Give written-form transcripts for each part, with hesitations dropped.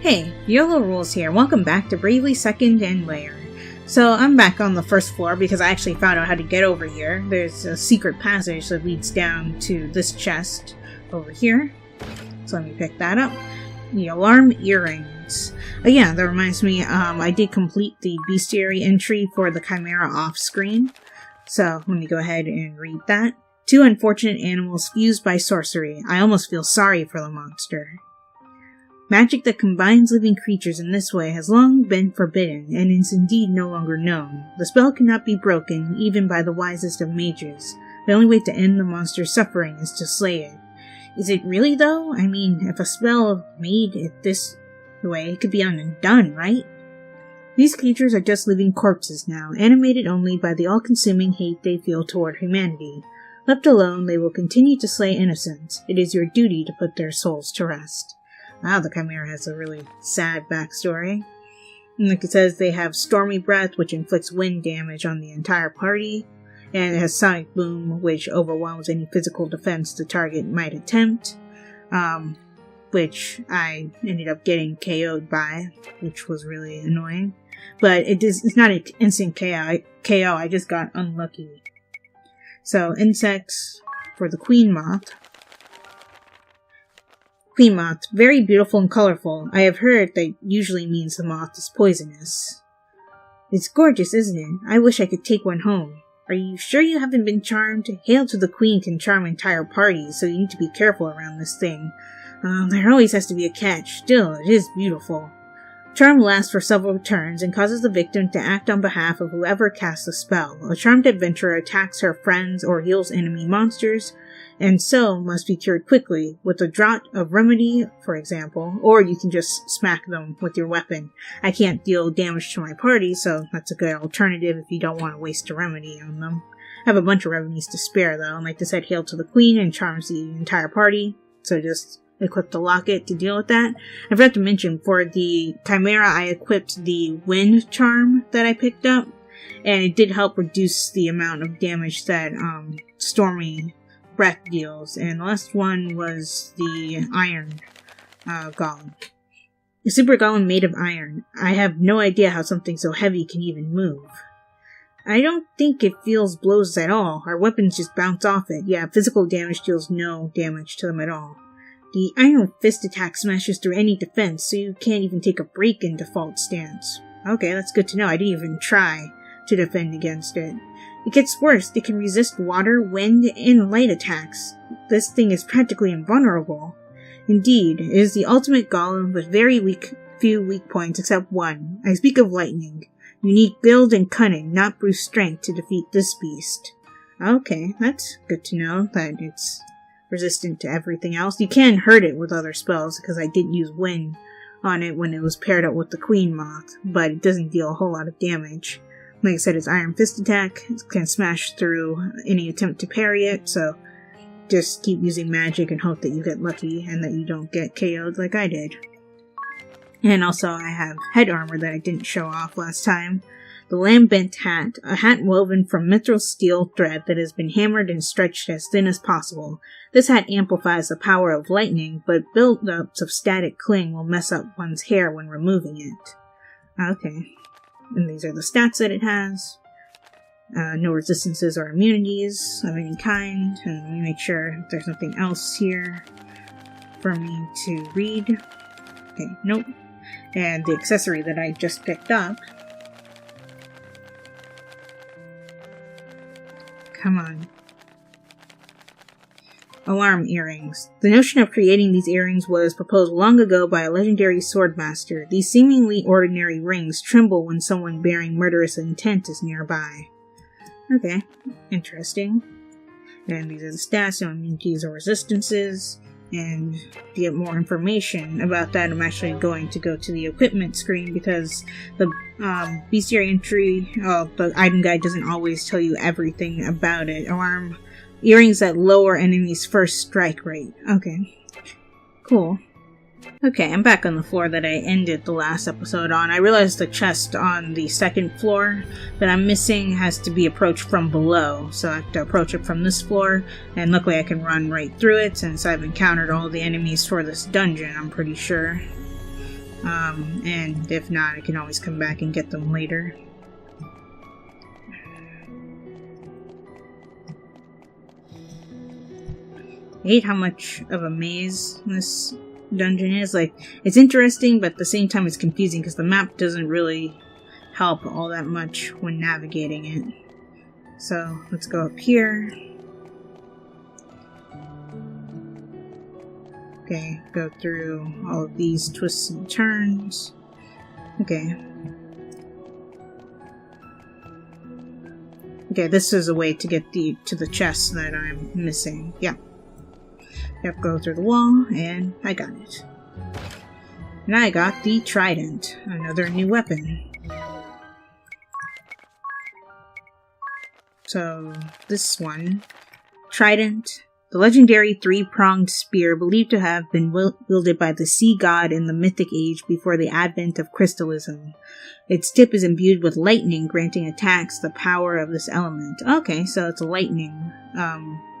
Hey, Viola Rules here. Welcome back to Bravely Second and Lair. So I'm back on the first floor because I actually found out how to get over here. There's a secret passage that leads down to this chest over here. So let me pick that up. The alarm earrings. Yeah, that reminds me, I did complete the bestiary entry for the Chimera off screen. So let me go ahead and read that. 2 unfortunate animals fused by sorcery. I almost feel sorry for the monster. Magic that combines living creatures in this way has long been forbidden, and is indeed no longer known. The spell cannot be broken, even by the wisest of mages. The only way to end the monster's suffering is to slay it. Is it really, though? I mean, if a spell made it this way, it could be undone, right? These creatures are just living corpses now, animated only by the all-consuming hate they feel toward humanity. Left alone, they will continue to slay innocents. It is your duty to put their souls to rest. Wow, the Chimera has a really sad backstory. And like it says, they have Stormy Breath, which inflicts wind damage on the entire party. And it has Sonic Boom, which overwhelms any physical defense the target might attempt. Which I ended up getting KO'd by, which was really annoying. But it's not an instant KO, I just got unlucky. So, insects for the Queen Moth. Queen Moth, very beautiful and colorful. I have heard that usually means the moth is poisonous. It's gorgeous, isn't it? I wish I could take one home. Are you sure you haven't been charmed? Hail to the Queen can charm entire parties, so you need to be careful around this thing. There always has to be a catch. Still, it is beautiful. Charm lasts for several turns and causes the victim to act on behalf of whoever casts the spell. A charmed adventurer attacks her friends or heals enemy monsters, and so must be cured quickly with a draught of remedy, for example, or you can just smack them with your weapon. I can't deal damage to my party, so that's a good alternative if you don't want to waste a remedy on them. I have a bunch of remedies to spare though, and like I said, Hail to the Queen and charms the entire party, so just equip the locket to deal with that. I forgot to mention, for the Chimera I equipped the wind charm that I picked up, and it did help reduce the amount of damage that Stormy Breath deals, and the last one was the Iron Golem. A super golem made of iron. I have no idea how something so heavy can even move. I don't think it feels blows at all. Our weapons just bounce off it. Yeah, physical damage deals no damage to them at all. The Iron Fist attack smashes through any defense, so you can't even take a break in default stance. Okay, that's good to know. I didn't even try to defend against it. It gets worse. It can resist water, wind, and light attacks. This thing is practically invulnerable. Indeed, it is the ultimate golem with very few weak points except one. I speak of lightning. You need build and cunning, not brute strength, to defeat this beast. Okay, that's good to know that it's resistant to everything else. You can hurt it with other spells, because I did use wind on it when it was paired up with the Queen Moth, but it doesn't deal a whole lot of damage. Like I said, its Iron Fist attack can smash through any attempt to parry it, so just keep using magic and hope that you get lucky and that you don't get KO'd like I did. And also I have head armor that I didn't show off last time. The Lambent Hat, a hat woven from mithril steel thread that has been hammered and stretched as thin as possible. This hat amplifies the power of lightning, but build-ups of static cling will mess up one's hair when removing it. Okay. And these are the stats that it has. No resistances or immunities of any kind. And let me make sure there's nothing else here for me to read. Okay, nope. And the accessory that I just picked up. Come on. Alarm earrings. The notion of creating these earrings was proposed long ago by a legendary swordmaster. These seemingly ordinary rings tremble when someone bearing murderous intent is nearby. Okay, interesting. And these are the stats, no immunities or resistances. And to get more information about that, I'm actually going to go to the equipment screen, because the bestiary entry, the item guide doesn't always tell you everything about it. Alarm earrings that lower enemies' first strike rate. Okay. Cool. Okay, I'm back on the floor that I ended the last episode on. I realized the chest on the second floor that I'm missing has to be approached from below, so I have to approach it from this floor, and luckily I can run right through it since I've encountered all the enemies for this dungeon, I'm pretty sure. And if not, I can always come back and get them later. I hate how much of a maze this dungeon is. Like, it's interesting, but at the same time it's confusing because the map doesn't really help all that much when navigating it. So, let's go up here. Okay, go through all of these twists and turns. Okay. Okay, this is a way to get to the chest that I'm missing. Yeah. Yep, go through the wall, and I got it. And I got the trident, another new weapon. So, this one, trident, the legendary three-pronged spear believed to have been wielded by the sea god in the mythic age before the advent of crystalism. Its tip is imbued with lightning, granting attacks the power of this element. Okay, so it's a lightning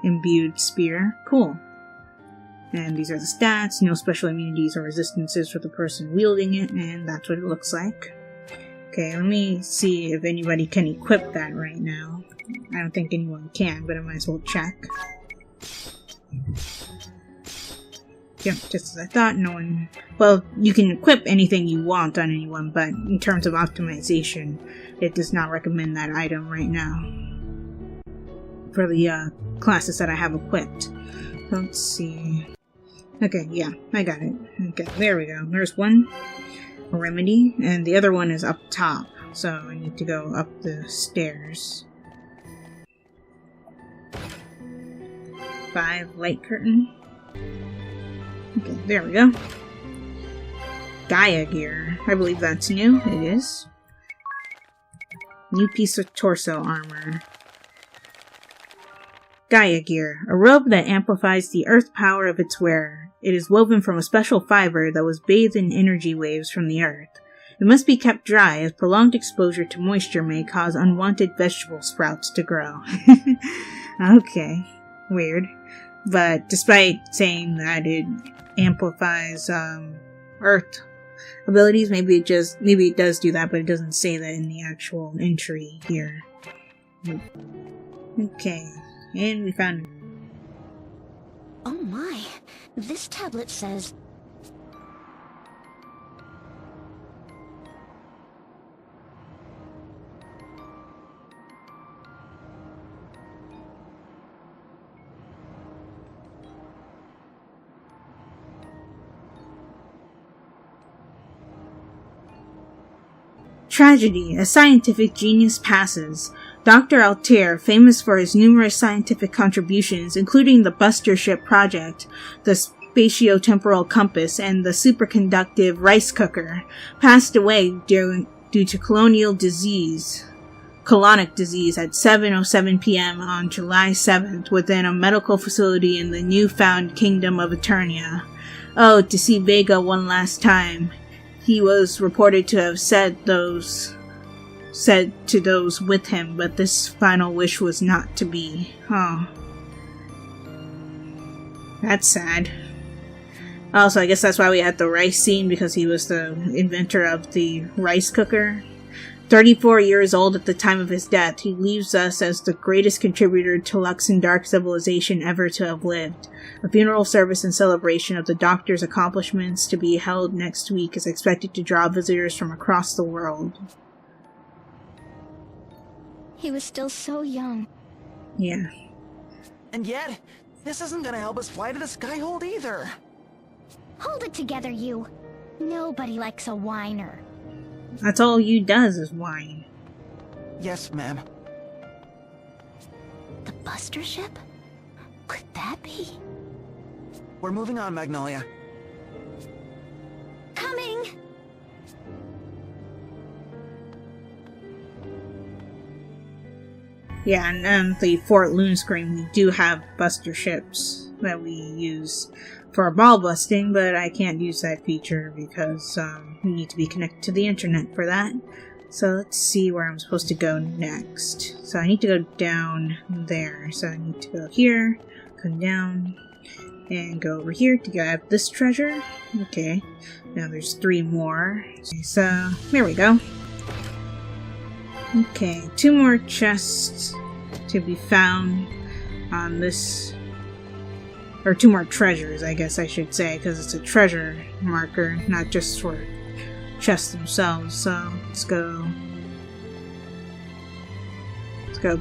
imbued spear. Cool. And these are the stats, no special immunities or resistances for the person wielding it, and that's what it looks like. Okay, let me see if anybody can equip that right now. I don't think anyone can, but I might as well check. Yep, just as I thought, no one... Well, you can equip anything you want on anyone, but in terms of optimization, it does not recommend that item right now. For the classes that I have equipped. Let's see... Okay, yeah, I got it. Okay, there we go. There's one remedy, and the other one is up top, so I need to go up the stairs. 5 light curtain. Okay, there we go. Gaia gear. I believe that's new. It is. New piece of torso armor. Gaia gear. A robe that amplifies the earth power of its wearer. It is woven from a special fiber that was bathed in energy waves from the earth. It must be kept dry, as prolonged exposure to moisture may cause unwanted vegetable sprouts to grow. Okay. Weird. But despite saying that it amplifies earth abilities, maybe it does do that, but it doesn't say that in the actual entry here. Okay. And we found... Oh my, this tablet says... Tragedy. A scientific genius passes. Dr. Altair, famous for his numerous scientific contributions, including the Buster Ship Project, the spatiotemporal compass, and the superconductive rice cooker, passed away due to colonic disease at 7:07 p.m. on July 7th within a medical facility in the newfound Kingdom of Eternia. Oh, to see Vega one last time. He was reported to have said to those with him, but this final wish was not to be. Oh. That's sad. Also, I guess that's why we had the rice scene, because he was the inventor of the rice cooker. 34 years old at the time of his death, he leaves us as the greatest contributor to Luxendark civilization ever to have lived. A funeral service in celebration of the Doctor's accomplishments to be held next week is expected to draw visitors from across the world. He was still so young. Yeah. And yet, this isn't gonna help us fly to the Skyhold either. Hold it together, you. Nobody likes a whiner. That's all you does is whine. Yes, ma'am. The Buster Ship? Could that be? We're moving on, Magnolia. Coming! Yeah, and the Fort Loonscream, we do have Buster ships that we use for ball busting, but I can't use that feature because we need to be connected to the internet for that. So let's see where I'm supposed to go next. So I need to go down there. So I need to go here, come down, And go over here to grab this treasure. Okay, now there's 3 more. So, there we go. Okay, 2 more chests to be found on this, or 2 more treasures, I guess I should say, because it's a treasure marker, not just for chests themselves. So let's go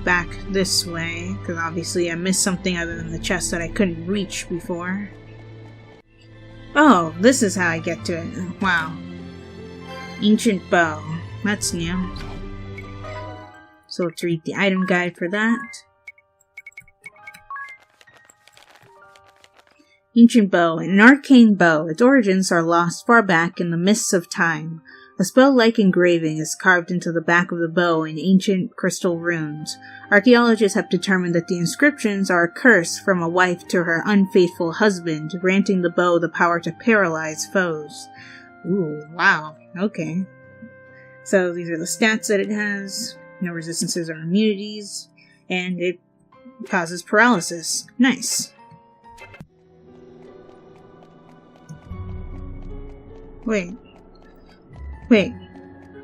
back this way, because obviously I missed something other than the chest that I couldn't reach before. Oh, this is how I get to it. Wow. Ancient bow. That's new. So let's read the item guide for that. Ancient bow, an arcane bow. Its origins are lost far back in the mists of time. A spell-like engraving is carved into the back of the bow in ancient crystal runes. Archaeologists have determined that the inscriptions are a curse from a wife to her unfaithful husband, granting the bow the power to paralyze foes. Ooh, wow. Okay. So these are the stats that it has. No resistances or immunities. And it causes paralysis. Nice. Wait.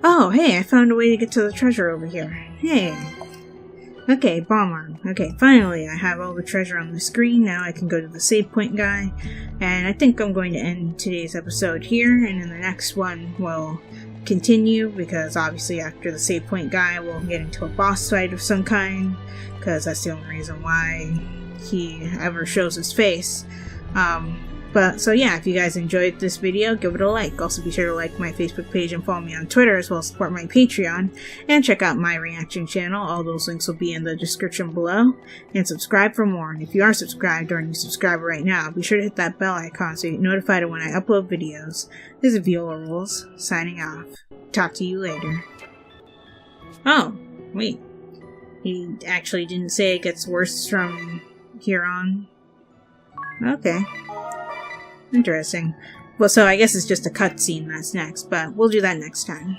Oh, hey, I found a way to get to the treasure over here. Hey. Okay, bomb arm. Okay, finally, I have all the treasure on the screen. Now I can go to the save point guy. And I think I'm going to end today's episode here. And in the next one, we'll continue. Because obviously after the save point guy, we'll get into a boss fight of some kind. Because that's the only reason why he ever shows his face. So yeah, if you guys enjoyed this video, give it a like. Also be sure to like my Facebook page and follow me on Twitter, as well as support my Patreon. And check out my reaction channel. All those links will be in the description below. And subscribe for more. And if you are subscribed or a new subscriber right now, be sure to hit that bell icon so you get notified when I upload videos. This is Viola Rules, signing off. Talk to you later. Oh, wait. He actually didn't say it gets worse from here on. Okay. Interesting. Well, so I guess it's just a cutscene that's next, but we'll do that next time.